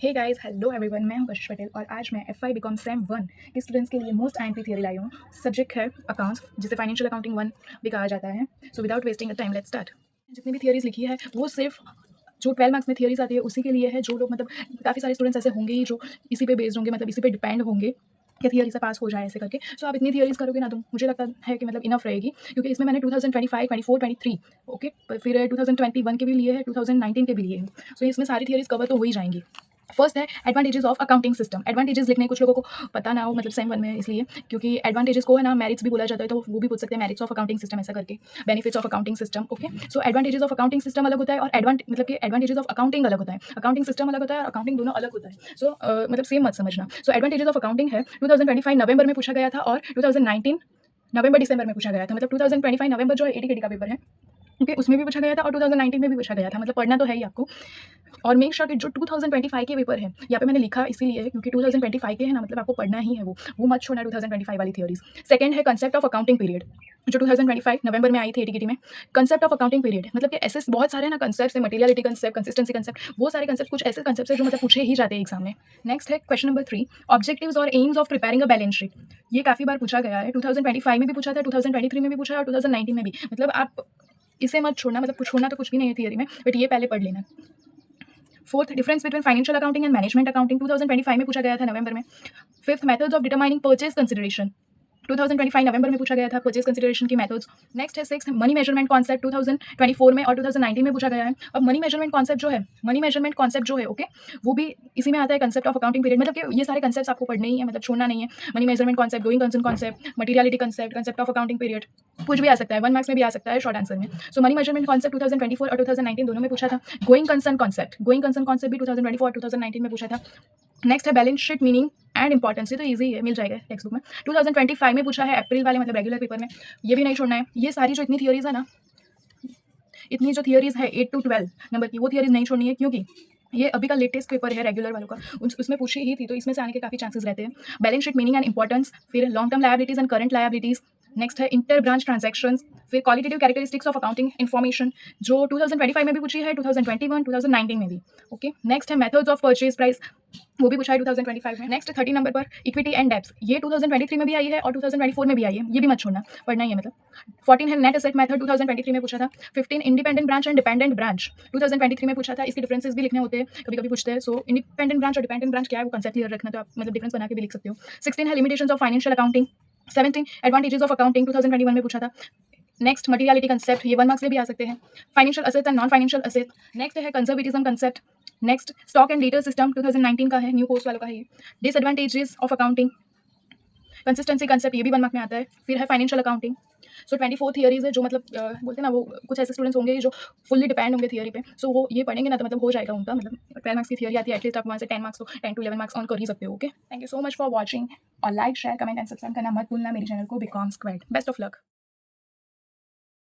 Hey guys, hello everyone, मैं हूं कशिश पटेल और आज मैं एफआई बीकॉम सेम 1 के स्टूडेंट्स के लिए मोस्ट आईएमपी थियरी लाई हूं। सब्जेक्ट है अकाउंट्स, जिसे फाइनेंशियल अकाउंटिंग 1 भी कहा जाता है। So without wasting a time let's start. जितनी भी थियरीज लिखी है वो सिर्फ जो 12 मार्क्स में थियरीज आती है उसी के लिए है। जो लोग मतलब काफ़ी सारे स्टूडेंट्स ऐसे होंगे ही जो इसी पे बेस्ड होंगे, मतलब इसी पे डिपेंड होंगे कि थियरी से पास हो जाए ऐसे करके। सो आप इतनी थियरीज करोगे ना तो मुझे लगता है कि मतलब इनफ रहेगी, क्योंकि इसमें मैंने 2025, 24, 23 ओके, फिर 2021 के भी लिए है, 2019 के भी लिए है। सो इसमें सारी थियरीज कवर तो हो ही जाएंगी। फर्स्ट है advantages of accounting system. Advantages लिखने कुछ लोगों को पता ना हो, मतलब सेम वन में, इसलिए क्योंकि एडवांटेजेस को है ना मेरिट्स भी बोला जाता है, तो वो भी पूछ सकते हैं मेरिट्स ऑफ अकाउंटिंग सिस्टम ऐसा करके। Benefits of accounting system, okay. So advantages of accounting system अलग होता है और मतलब कि एडवांटेजेस ऑफ अकाउंटिंग अलग होता है। अकाउंटिंग सिस्टम अलग होता है और अकाउंटिंग दोनों अलग होता है। सो मतलब सेम मत समझना। सो एडवांटेजेस ऑफ अकाउंटिंग है 2025 नवंबर में पूछा गया था और 2019 नवंबर दिसंबर में पूछा गया था। मतलब 2025 नवंबर जो है एटी का पेपर है, क्योंकि उसमें भी पूछा गया था और 2019 में भी पूछा गया था। मतलब पढ़ना तो है ही आपको। और मेक श्योर कि जो 2025 के पेपर है, यहाँ पे मैंने लिखा इसीलिए है क्योंकि 2025 के है ना, मतलब आपको पढ़ना ही है वो मत छोड़ना 2025 वाली थ्योरीज। सेकंड है कंसेप्ट ऑफ अकाउंटिंग पीरियड, जो 2025 नवंबर में आई थी एटीकेटी में। कंसेप्ट ऑफ अकाउंटिंग पीरियड मतलब कि ऐसे बहुत सारे ना कंसेप्ट है, मटेरियलिटी कंसेप्ट, कंसिस्टेंसी कंसेप्ट, वो सारे कंसेप्ट कुछ ऐसे कंसेप्ट है जो मतलब पूछे ही जाते हैं एग्जाम में। नेक्स्ट है क्वेश्चन नंबर 3, ऑब्जेक्टिव्स और AIIMS of preparing a balance sheet. ये काफी बार पूछा गया है, 2025 में भी पूछा था, 2023 में भी पूछा और 2019 में भी। मतलब आप इसे मत छोड़ना, मतलब कुछ छोड़ना तो कुछ भी नहीं है थियरी में, बट ये पहले पढ़ लेना। Fourth, difference between financial accounting and management accounting, 2025 में पूछा गया था नवंबर में। Fifth, methods of determining purchase consideration, 2025 नवंबर में पूछा गया था परचेज कंसिडरेशन की मेथड्स। नेक्स्ट है सिक्स, मनी मेजरमेंट कॉन्सेप्ट, 2024 में और 2019 में पूछा गया है। अब मनी मेजरमेंट कॉन्सेप्ट जो है ओके, वो भी इसी में आता है कंसेप्ट ऑफ अकाउंटिंग पीरियड। मतलब कि ये सारे कंसेप्ट आपको पढ़ने ही है, मतलब छोड़ना नहीं है। Money measurement concept, going concern concept, materiality concept, concept of accounting period, कुछ भी आ सकता है, 1 मार्क्स में भी आ सकता है शॉर्ट आंसर में। सो मनी मेजरमेंट कॉन्सेप्ट 2024 और 2019 दोनों में पूछा था। गोइंग कंसर्न कॉन्सेप्ट भी 2024 और 2019 में पूछा था। नेक्स्ट है balance sheet meaning and importance, ये तो इजी है, मिल जाएगा टेक्स्ट बुक में। 2025 में पूछा है अप्रैल वाले, मतलब रेगुलर पेपर में। ये भी नहीं छोड़ना है। ये सारी जो इतनी थियरीज है ना, इतनी जो थियरीज है 8 to 12 नंबर की, वो थियरीज नहीं छोड़नी है, क्योंकि ये अभी का लेटेस्ट पेपर है रेगुलर वालों का, उसमें पूछी ही थी, तो इसमें से आने के काफी चांसेस रहते हैं। Balance sheet meaning and importance, फिर long term liabilities and current liabilities. Next है इंटर ब्रांच ट्रांजैक्शंस, फिर qualitative characteristics of accounting information, जो 2025 में भी पूछी है, 2021, 2019 में भी। ओके, नेक्स्ट है मेथड्स ऑफ परचेज प्राइस, वो भी पूछा है 2025 में। नेक्स्ट 30 नंबर पर इक्विटी एंड डेब्ट्स, ये 2023 में भी आई है और 2024 में भी आई है, ये भी मत छोड़ना, पढ़ना ही है मतलब। 14 है नेट एसेट मेथड, 2023 में पूछा था। 15 independent branch and dependent branch, 2023 में पूछा था। इसके डिफरेंसेस भी लिखने होते हैं, कभी कभी पूछते हैं। सो इंडिपेंडेंट ब्रांच और डिपेंडेंट ब्रांच क्या है वो कंसेप्ट क्लियर रखना, तो आप मतलब डिफरेंस बना के भी लिख सकते हो। 16 है limitations of financial accounting. 17 advantages of accounting, 2021 में पूछा था। नेक्स्ट मटीरियलिटी कंसेप्ट, ये 1 मार्क्स में भी आ सकते हैं। Financial assets and non financial asset. Next है conservatism concept. Next stock and debtor system, 2019 का है, न्यू कोर्स वालों का है ये। Disadvantages of accounting, consistency concept, ये भी 1 मार्क में आता है। फिर है फाइनेंशियल अकाउंटिंग। सो 24 थियरीज है, जो मतलब बोलते हैं ना, वो कुछ ऐसे स्टूडेंट्स होंगे जो फुल्ली डिपेंड होंगे थियरी पे। सो वो ये पढ़ेंगे ना तो मतलब हो जाएगा उनका, मतलब 12 मार्क्स की थियरी आती है, एटलीस्ट आप वहाँ से 10 मार्क्स तो 10 to 11 मार्क्स ऑन कर ही सकते हो। Okay, thank you so much for watching, और like share comment and subscribe करना मत भूलना मेरे चैनल को BCom squad. Best of luck.